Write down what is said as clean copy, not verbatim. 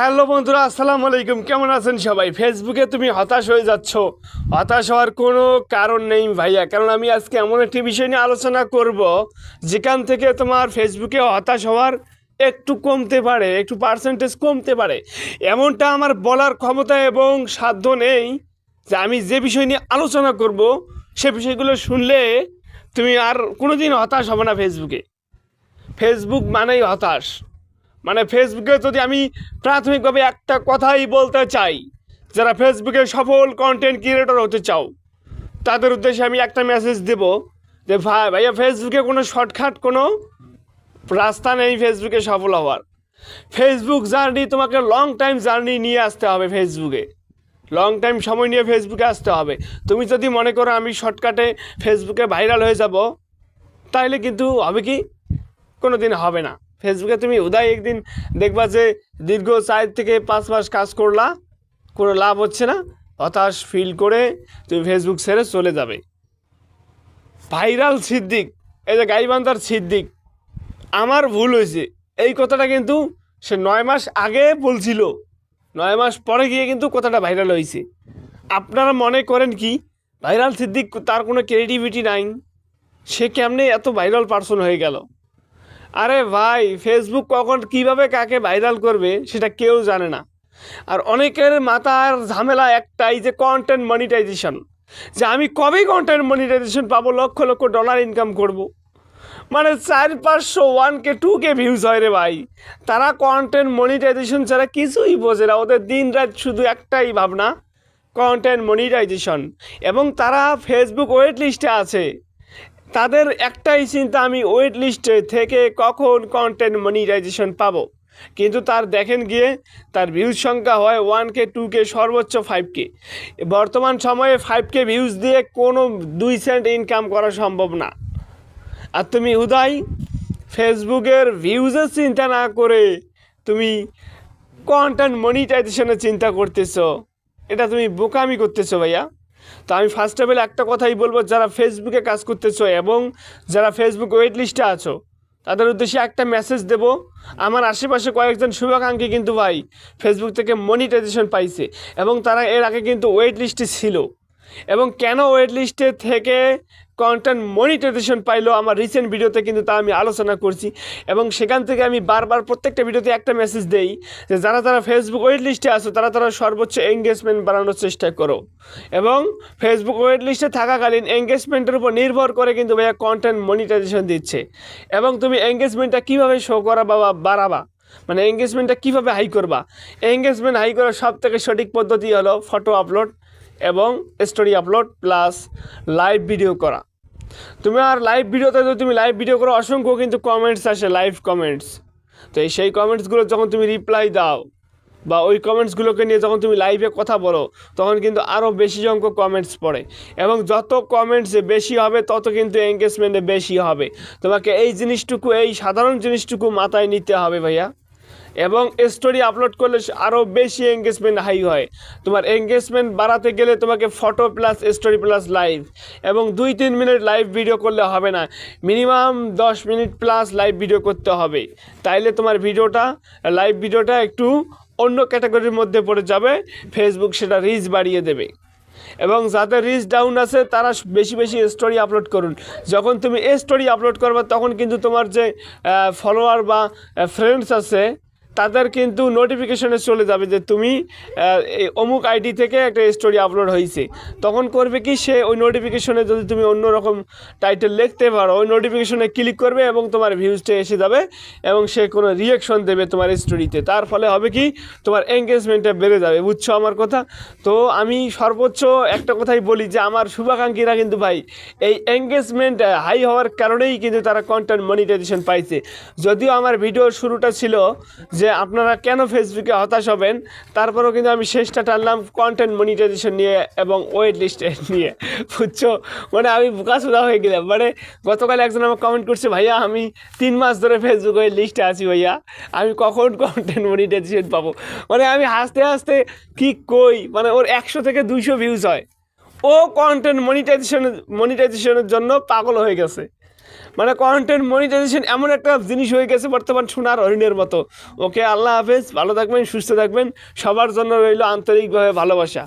Hello বন্ধুরা, আসসালামু আলাইকুম। কেমন আছেন সবাই? ফেসবুকে তুমি হতাশ হয়ে যাচ্ছ। হতাশ হওয়ার কোনো কারণ নেই ভাইয়া, কারণ আমি আজকে এমন একটি বিষয় নিয়ে আলোচনা করব যেখান থেকে তোমার ফেসবুকে হতাশ হওয়ার একটু কমতে পারে, একটু পার্সেন্টেজ কমতে পারে। এমনটা আমার বলার ক্ষমতা এবং সাধ্য নেই যে আমি যে বিষয় নিয়ে আলোচনা করব সে বিষয়গুলো শুনলে তুমি আর কোনো দিন হতাশ হবে না। ফেসবুক মানেই হতাশ। মানে ফেসবুকে যদি আমি প্রাথমিকভাবে একটা কথাই বলতে চাই, যারা ফেসবুকে সফল কন্টেন্ট ক্রিয়েটর হতে চাও তাদের উদ্দেশ্যে আমি একটা মেসেজ দেব যে ভাইয়া, ফেসবুকে কোনো শর্টকাট কোনো রাস্তা নেই ফেসবুকে সফল হওয়ার। ফেসবুক জার্নি তোমাকে লং টাইম জার্নি নিয়ে আসতে হবে। লং টাইম সময় নিয়ে ফেসবুকে আসতে হবে। তুমি যদি মনে করো আমি শর্টকাটে ফেসবুকে ভাইরাল হয়ে যাব, তাহলে কিন্তু হবে কি, কোনো দিন হবে না। ফেসবুকে তুমি উদয় একদিন দেখবা যে দীর্ঘ 4 থেকে 5 মাস কাজ করলা, কোনো লাভ হচ্ছে না, হতাশ ফিল করে তুমি ফেসবুক ছেড়ে চলে যাবে। ভাইরাল সিদ্দিক, এই যে গাইবান্ধার সিদ্দিক, আমার ভুল হয়েছে এই কথাটা কিন্তু সে 9 মাস আগে বলছিল, 9 মাস পরে গিয়ে কিন্তু কথাটা ভাইরাল হয়েছে। আপনারা মনে করেন কি ভাইরাল সিদ্দিক তার কোনো ক্রিয়েটিভিটি নাই? সে কেমনে এত ভাইরাল পারসন হয়ে গেল? আরে ভাই, ফেসবুক কখন কিভাবে কাকে ভাইরাল করবে সেটা কেউ জানে না। আর অনেকের মাথার ঝামেলা একটাই, যে কন্টেন্ট মনিটাইজেশন, যে আমি কবে কন্টেন্ট মনিটাইজেশন পাবো, লক্ষ লক্ষ ডলার ইনকাম করব। মানে 400-500 1K 2K ভিউজ হয় রে ভাই। তারা কন্টেন্ট মনিটাইজেশন ছাড়া কিছুই বোঝে না। ওদের দিন রাত শুধু একটাই ভাবনা, কন্টেন্ট মনিটাইজেশন। এবং তারা ফেসবুক ওয়েট লিস্টে আছে। তাদের একটাই চিন্তা, আমি ওয়েট লিস্টে থেকে কখন কন্টেন্ট মনিটাইজেশন পাবো। কিন্তু তার দেখেন গিয়ে তার ভিউজ সংখ্যা হয় 1K 2K, সর্বোচ্চ 5K। বর্তমান সময়ে 5K ভিউজ দিয়ে কোনো 2 সেন্ট ইনকাম করা সম্ভব না। আর তুমি উদয় ফেসবুকের ভিউজের চিন্তা না করে তুমি কন্টেন্ট মনিটাইজেশনের চিন্তা করতেছো, এটা তুমি বোকামি করতেছো ভাইয়া। তো আমি ফার্স্ট অফ অল একটা কথাই বলবো, যারা ফেসবুকে কাজ করতেছো এবং যারা ফেসবুক ওয়েট লিস্টে আছো, তাদের উদ্দেশ্যে একটা মেসেজ দেব। আমার আশেপাশে কয়েকজন শুভাকাঙ্ক্ষী কিন্তু ভাই ফেসবুক থেকে মনিটাইজেশন পাইছে, এবং তারা এর আগে কিন্তু ওয়েট লিস্টে ছিল। এবং কেন ওয়েট লিস্টে থেকে কন্টেন্ট মনিটাইজেশন পাইলো, আমার রিসেন্ট ভিডিওতে কিন্তু তা আমি আলোচনা করছি। এবং সেখান থেকে আমি বারবার প্রত্যেকটা ভিডিওতে একটা মেসেজ দেই যে যারা যারা ফেসবুক ওয়েট লিস্টে আসো তারা সর্বোচ্চ এঙ্গেজমেন্ট বাড়ানোর চেষ্টা করো। এবং ফেসবুক ওয়েট লিস্টে থাকাকালীন এঙ্গেজমেন্টের উপর নির্ভর করে কিন্তু ভাইয়া কন্টেন্ট মনিটাইজেশন দিচ্ছে। এবং তুমি এঙ্গেজমেন্টটা কীভাবে শো করা বা বাড়াবা, মানে এঙ্গেজমেন্টটা কীভাবে হাই করবা, এঙ্গেজমেন্ট হাই করার সব থেকে সঠিক পদ্ধতি হলো ফটো আপলোড এবং story upload plus live video করা। তুমি আর লাইভ ভিডিওতে যদি তুমি লাইভ ভিডিও করো, অসংখ্য কিন্তু কমেন্টস আসে, লাইভ কমেন্টস। তো সেই কমেন্টসগুলো যখন তুমি রিপ্লাই দাও বা ওই কমেন্টসগুলোকে নিয়ে যখন তুমি লাইভে কথা বলো, তখন কিন্তু আরও বেশি সংখ্যক কমেন্টস পড়ে। এবং যত কমেন্টস বেশি হবে তত কিন্তু এঙ্গেজমেন্টে বেশি হবে। তোমাকে এই জিনিসটুকু, এই সাধারণ জিনিসটুকু মাথায় নিতে হবে ভাইয়া। এবং স্টোরি আপলোড করলে আরও বেশি এঙ্গেজমেন্ট হাই হয়। তোমার এঙ্গেজমেন্ট বাড়াতে গেলে তোমাকে photo plus story plus live, এবং 2-3 মিনিট লাইভ ভিডিও করলে হবে না, minimum 10 minute plus live video করতে হবে। তাইলে তোমার লাইভ ভিডিওটা একটু অন্য ক্যাটাগরির মধ্যে পড়ে যাবে, ফেসবুক সেটা রিচ বাড়িয়ে দেবে। এবং যাদের রিচ ডাউন আছে তারা বেশি বেশি স্টোরি আপলোড করুন। যখন তুমি স্টোরি আপলোড করবে তখন কিন্তু তোমার যে ফলোয়ার বা ফ্রেন্ডস আছে তাদের কিন্তু নোটিফিকেশনে চলে যাবে যে তুমি এই অমুক আইডি থেকে একটা স্টোরি আপলোড হয়েছে। তখন করবে কি, সে ওই নোটিফিকেশনে যদি তুমি অন্যরকম টাইটেল লিখতে পারো, ওই নোটিফিকেশনে ক্লিক করবে এবং তোমার ভিউজটা এসে যাবে এবং সে কোনো রিয়াকশন দেবে তোমার স্টোরিতে। তার ফলে হবে কি, তোমার এঙ্গেজমেন্টটা বেড়ে যাবে। বুঝছো আমার কথা? তো আমি সর্বোচ্চ একটা কথাই বলি যে আমার শুভাকাঙ্ক্ষীরা কিন্তু ভাই এই এঙ্গেজমেন্ট হাই হওয়ার কারণেই কিন্তু তারা কন্টেন্ট মনিটাইজেশন পাইছে। যদিও আমার ভিডিওর শুরুটা ছিল যে আপনারা কেন ফেসবুকে হতাশ হবেন, তারপরেও কিন্তু আমি শেষটা টানলাম কন্টেন্ট মনিটাইজেশন নিয়ে এবং ওয়েট লিস্টে নিয়ে। বুঝছো, মানে আমি বোকাচোদা হয়ে গেলাম। মানে গতকাল একজন আমাকে কমেন্ট করছে, ভাইয়া আমি 3 মাস ধরে ফেসবুক ওয়েট লিস্টে আছি, ভাইয়া আমি কখন কন্টেন্ট মনিটাইজেশন পাবো। মানে আমি হাসতে হাসতে কি কই, মানে ওর 100 থেকে 200 ভিউজ হয়, ও কন্টেন্ট মনিটাইজেশনের জন্য পাগল হয়ে গেছে। মানে কন্টেন্ট মনিটাইজেশন এমন একটা জিনিস হয়ে গেছে বর্তমান সোনার হরিণের মতো। ওকে, আল্লাহ হাফেজ, ভালো থাকবেন, সুস্থ থাকবেন, সবার জন্য রইল আন্তরিকভাবে ভালোবাসা।